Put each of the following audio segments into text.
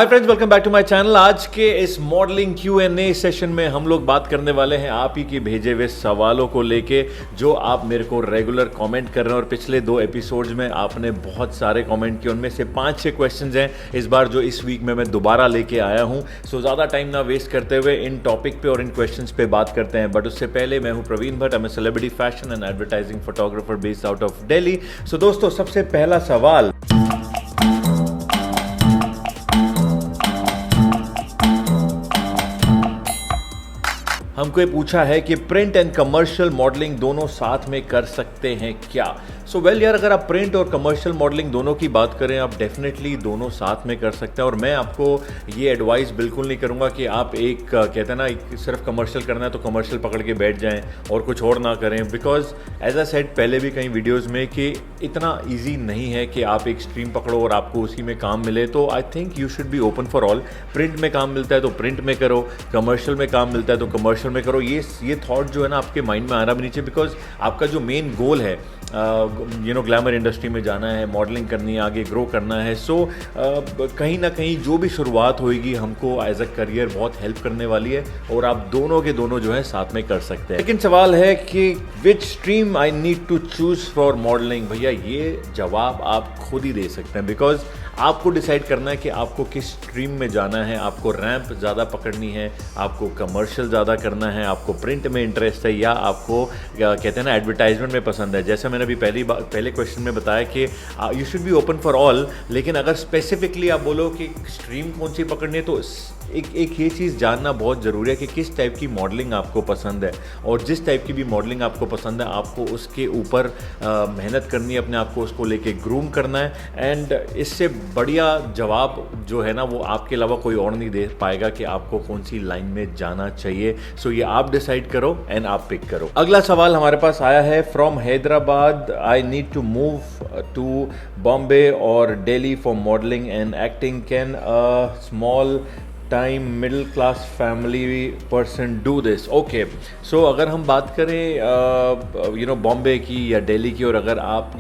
Hi friends, welcome back to my channel. आज के इस मॉडलिंग Q&A सेशन में हम लोग बात करने वाले हैं आप ही के भेजे हुए सवालों को लेके, जो आप मेरे को रेगुलर कमेंट कर रहे हैं। और पिछले 2 एपिसोड्स में आपने बहुत सारे कमेंट किए, उनमें से 5-6 क्वेश्चंस हैं इस बार जो इस वीक में मैं दोबारा लेके आया हूं। सो ज़्यादा टाइम ना वेस्ट करते हुए इन टॉपिक पे और इन क्वेश्चंस पे बात करते हैं। बट उससे पहले मैं हूं Praveen Bhatt, I am celebrity fashion and advertising photographer based out of Delhi. So दोस्तों, सबसे पहला सवाल हमको ये पूछा है कि प्रिंट एंड कमर्शियल मॉडलिंग दोनों साथ में कर सकते हैं क्या? सो वेल यार, अगर आप प्रिंट और कमर्शियल मॉडलिंग दोनों की बात करें, आप डेफिनेटली दोनों साथ में कर सकते हैं। और मैं आपको ये एडवाइस बिल्कुल नहीं करूंगा कि आप एक कहते हैं ना, सिर्फ कमर्शियल करना है तो कमर्शियल पकड़ के बैठ जाएं और कुछ और ना करें। बिकॉज एज आई सेड पहले भी कई वीडियोज़ में कि इतना ईजी नहीं है कि आप एक स्ट्रीम पकड़ो और आपको उसी में काम मिले। तो I think you should be open for all. Print में काम मिलता है तो प्रिंट में करो, कमर्शियल में काम मिलता है तो कमर्शियल में करो। ये थॉट जो है ना आपके माइंड में आना भी नहीं चाहिए। बिकॉज आपका जो मेन गोल है ग्लैमर इंडस्ट्री में जाना है, मॉडलिंग करनी है, आगे ग्रो करना है। सो कहीं ना कहीं जो भी शुरुआत होएगी हमको एज अ करियर बहुत हेल्प करने वाली है, और आप दोनों के दोनों जो है साथ में कर सकते हैं। लेकिन सवाल है कि which stream I need to choose for modelling. भैया, ये जवाब आप खुद ही दे सकते हैं। बिकॉज आपको डिसाइड करना है कि आपको किस स्ट्रीम में जाना है। आपको रैंप ज़्यादा पकड़नी है, आपको कमर्शियल ज़्यादा करना है, आपको प्रिंट में इंटरेस्ट है, या आपको कहते हैं ना एडवर्टाइजमेंट में पसंद है। जैसे मैंने अभी पहले क्वेश्चन में बताया कि you should be open for all. लेकिन अगर स्पेसिफिकली आप बोलो कि स्ट्रीम कौन सी पकड़नी है, तो एक ये चीज़ जानना बहुत ज़रूरी है कि किस टाइप की मॉडलिंग आपको पसंद है। और जिस टाइप की भी मॉडलिंग आपको पसंद है, आपको उसके ऊपर मेहनत करनी है, अपने आप को उसको लेके ग्रूम करना है। एंड इससे बढ़िया जवाब जो है ना, वो आपके अलावा कोई और नहीं दे पाएगा कि आपको कौन सी लाइन में जाना चाहिए। सो ये आप डिसाइड करो एंड आप पिक करो। अगला सवाल हमारे पास आया है from Hyderabad. I need to move to Bombay और Delhi for modelling and acting. Can a small time middle class family person do this? Okay, so अगर हम बात करें बॉम्बे की या दिल्ली की, और अगर आप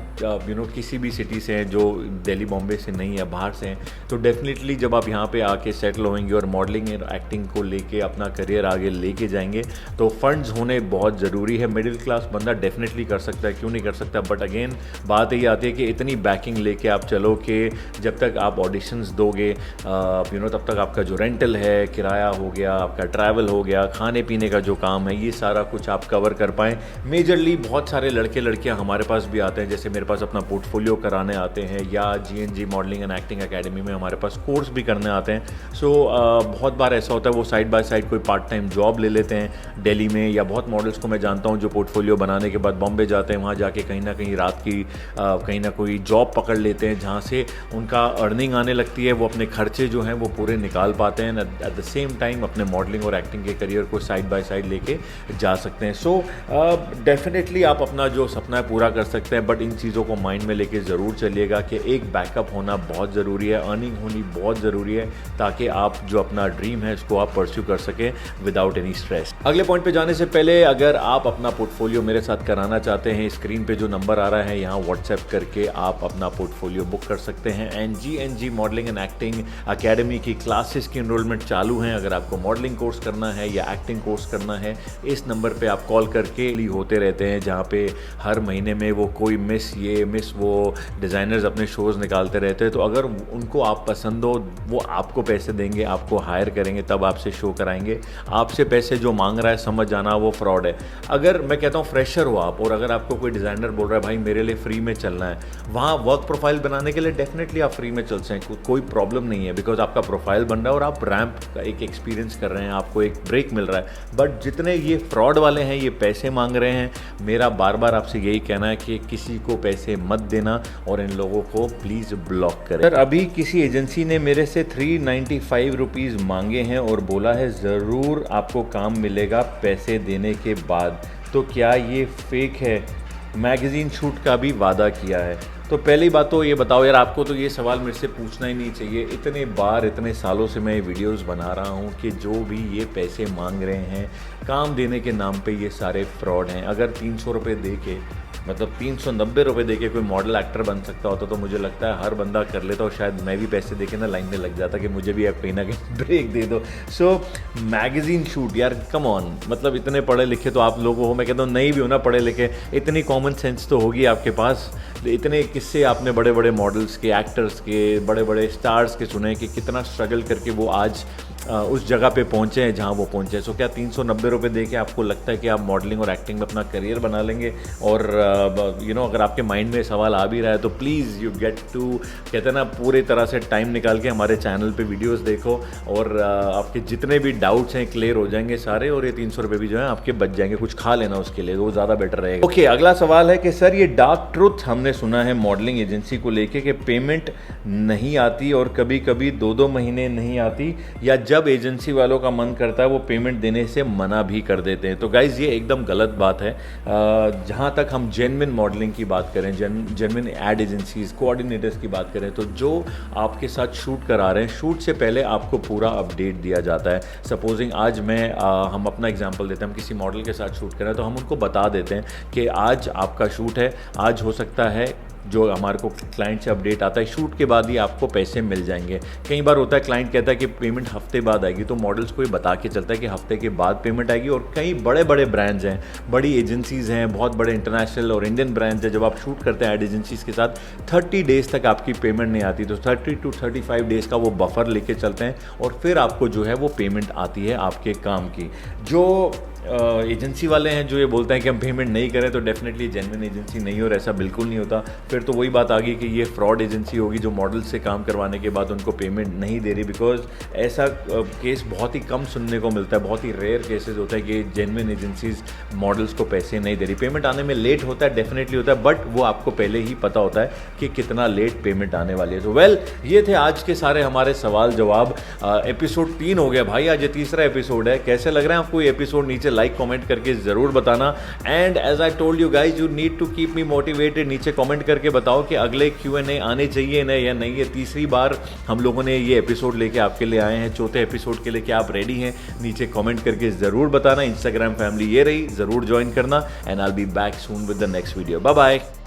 किसी भी सिटी से हैं जो दिल्ली बॉम्बे से नहीं है, बाहर से हैं, तो डेफिनेटली जब आप यहाँ पे आके सेटल होंगे और मॉडलिंग और एक्टिंग को लेके अपना करियर आगे लेके जाएंगे, तो फंड्स होने बहुत ज़रूरी है। मिडिल क्लास बंदा डेफिनेटली कर सकता है, क्यों नहीं कर सकता। बट अगेन बात यही आती है कि इतनी बैकिंग लेके आप चलो कि जब तक आप ऑडिशंस दोगे तब तक आपका जो रेंट है, किराया हो गया, आपका ट्रैवल हो गया, खाने पीने का जो काम है, ये सारा कुछ आप कवर कर पाएँ। मेजरली बहुत सारे लड़के लड़कियां हमारे पास भी आते हैं, जैसे मेरे पास अपना पोर्टफोलियो कराने आते हैं, या GNG modelling and acting academy में हमारे पास कोर्स भी करने आते हैं। सो बहुत बार ऐसा होता है वो साइड बाय साइड कोई पार्ट टाइम जॉब ले लेते हैं दिल्ली में, या बहुत मॉडल्स को मैं जानता हूँ जो पोर्टफोलियो बनाने के बाद बॉम्बे जाते हैं, वहाँ जाके कहीं ना कहीं रात की कहीं ना कोई जॉब पकड़ लेते हैं, जहाँ से उनका अर्निंग आने लगती है, वो अपने खर्चे जो हैं वो पूरे निकाल पाते हैं। एट द सेम टाइम अपने मॉडलिंग और एक्टिंग के करियर को साइड बाय साइड लेके जा सकते हैं। सो डेफिनेटली आप अपना जो सपना है पूरा कर सकते हैं। बट इन चीज़ों को माइंड में लेके ज़रूर चलिएगा कि एक बैकअप होना बहुत ज़रूरी है, अर्निंग होनी बहुत ज़रूरी है, ताकि आप जो अपना ड्रीम है उसको आप परस्यू कर सकें विदाउट एनी स्ट्रेस। अगले पॉइंट पे जाने से पहले, अगर आप अपना पोर्टफोलियो मेरे साथ कराना चाहते हैं, स्क्रीन पे जो नंबर आ रहा है यहाँ व्हाट्सएप करके आप अपना पोर्टफोलियो बुक कर सकते हैं। And GNG modelling and acting academy की क्लासेस की एनरोलमेंट चालू हैं। अगर आपको मॉडलिंग कोर्स करना है या एक्टिंग कोर्स करना है, इस नंबर पे आप कॉल करके होते रहते हैं, जहाँ पे हर महीने में वो कोई मिस वो डिज़ाइनर्स अपने शोज़ निकालते रहते हैं। तो अगर उनको आप पसंद हो, वो आपको पैसे देंगे, आपको हायर करेंगे, तब आपसे शो कराएंगे। आपसे पैसे जो मांग रहा है, समझ जाना वो फ्रॉड है। अगर मैं कहता हूँ फ्रेशर हो आप, और अगर आपको कोई डिज़ाइनर बोल रहा है भाई मेरे लिए फ्री में चलना है, वहाँ वर्क प्रोफाइल बनाने के लिए डेफिनेटली आप फ्री में चल सकते हैं, कोई प्रॉब्लम नहीं है। बिकॉज आपका प्रोफाइल बन रहा है और आप रैंप का एक एक्सपीरियंस कर रहे हैं, आपको एक ब्रेक मिल रहा है। बट जितने ये फ्रॉड वाले हैं, ये पैसे मांग रहे हैं, मेरा बार बार आपसे यही कहना है कि किसी को पैसे मत देना और इन लोगों को प्लीज़ ब्लॉक करें। सर, अभी किसी एजेंसी ने मेरे से 395 रुपीज़ मांगे हैं और बोला है ज़रूर आपको काम मिलेगा पैसे देने के बाद, तो क्या ये फेक है? मैगज़ीन शूट का भी वादा किया है। तो पहली बात तो ये बताओ यार, आपको तो ये सवाल मेरे से पूछना ही नहीं चाहिए। इतने बार इतने सालों से मैं वीडियोस बना रहा हूँ कि जो भी ये पैसे मांग रहे हैं काम देने के नाम पे, ये सारे फ्रॉड हैं। अगर 300 रुपये दे के मतलब 390 रुपये दे के कोई मॉडल एक्टर बन सकता होता तो मुझे लगता है हर बंदा कर लेता और शायद मैं भी पैसे दे के ना लाइन में लग जाता कि मुझे भी कहीं ना कहीं ब्रेक दे दो। सो मैगजीन शूट यार, कम ऑन, मतलब इतने पढ़े लिखे तो आप लोगों हो, मैं कहता हूँ नहीं भी हो ना पढ़े लिखे, इतनी कॉमन सेंस तो होगी आपके पास। इतने किस्से आपने बड़े बड़े मॉडल्स के, एक्टर्स के, बड़े बड़े स्टार्स के सुने कि कितना स्ट्रगल करके वो आज उस जगह पे पहुंचे हैं जहां वो पहुंचे हैं। सो क्या 390 रुपये दे के आपको लगता है कि आप मॉडलिंग और एक्टिंग में अपना करियर बना लेंगे? और अगर आपके माइंड में सवाल आ भी रहा है तो प्लीज़ यू गेट टू, कहते हैं ना, पूरे तरह से टाइम निकाल के हमारे चैनल पे वीडियोस देखो और आपके जितने भी डाउट्स हैं क्लियर हो जाएंगे सारे, और ये 300 रुपये भी जो है आपके बच जाएंगे। कुछ खा लेना उसके लिए, वो ज़्यादा बेटर रहेगा। ओके, अगला सवाल है कि सर ये डार्क ट्रुथ हमने सुना है मॉडलिंग एजेंसी को लेके कि पेमेंट नहीं आती और कभी कभी 2-2 महीने नहीं आती, या जब एजेंसी वालों का मन करता है वो पेमेंट देने से मना भी कर देते हैं। तो गाइज ये एकदम गलत बात है। जहाँ तक हम जेन्युइन मॉडलिंग की बात करें, जेन्युइन एड एजेंसीज, कोऑर्डिनेटर्स की बात करें, तो जो आपके साथ शूट करा रहे हैं, शूट से पहले आपको पूरा अपडेट दिया जाता है। सपोजिंग आज हम अपना एग्जांपल देते हैं, हम किसी मॉडल के साथ शूट करें तो हम उनको बता देते हैं कि आज आपका शूट है, आज हो सकता है जो हमारे को क्लाइंट से अपडेट आता है शूट के बाद ही आपको पैसे मिल जाएंगे। कई बार होता है क्लाइंट कहता है कि पेमेंट हफ्ते बाद आएगी, तो मॉडल्स को ये बता के चलता है कि हफ्ते के बाद पेमेंट आएगी। और कई बड़े बड़े ब्रांड्स हैं, बड़ी एजेंसीज़ हैं, बहुत बड़े इंटरनेशनल और इंडियन ब्रांड्स हैं, जब आप शूट करते हैं एड एजेंसीज़ के साथ 30 डेज़ तक आपकी पेमेंट नहीं आती, तो 30 to 35 डेज़ का वो बफर लेके चलते हैं और फिर आपको जो है वो पेमेंट आती है आपके काम की। जो एजेंसी वाले हैं जो ये बोलते हैं कि हम पेमेंट नहीं करें, तो डेफिनेटली जेन्युइन एजेंसी नहीं, और ऐसा बिल्कुल नहीं होता। फिर तो वही बात आ गई कि ये फ्रॉड एजेंसी होगी जो मॉडल से काम करवाने के बाद उनको पेमेंट नहीं दे रही, बिकॉज ऐसा केस बहुत ही कम सुनने को मिलता है। बहुत ही रेयर केसेस होता है कि जेन्युइन एजेंसीज मॉडल्स को पैसे नहीं दे रही। पेमेंट आने में लेट होता है, डेफिनेटली होता है, बट वो आपको पहले ही पता होता है कि कितना लेट पेमेंट आने वाली है। तो वेल, ये थे आज के सारे हमारे सवाल जवाब। एपिसोड 3 हो गया भाई, आज ये तीसरा एपिसोड है। कैसे लग रहा है आपको ये एपिसोड? नीचे लाइक कमेंट करके जरूर बताना। And as I told you guys, you need to keep me motivated. नीचे कमेंट करके बताओ कि अगले Q&A आने चाहिए ना या नहीं। ये तीसरी बार हम लोगों ने ये एपिसोड लेके आपके लिए आए हैं। चौथे एपिसोड के लिए क्या आप रेडी हैं? नीचे कमेंट करके जरूर बताना। इंस्टाग्राम फैमिली ये रही, जरूर ज्वाइन करना। And I will be back soon with the next video. Bye bye.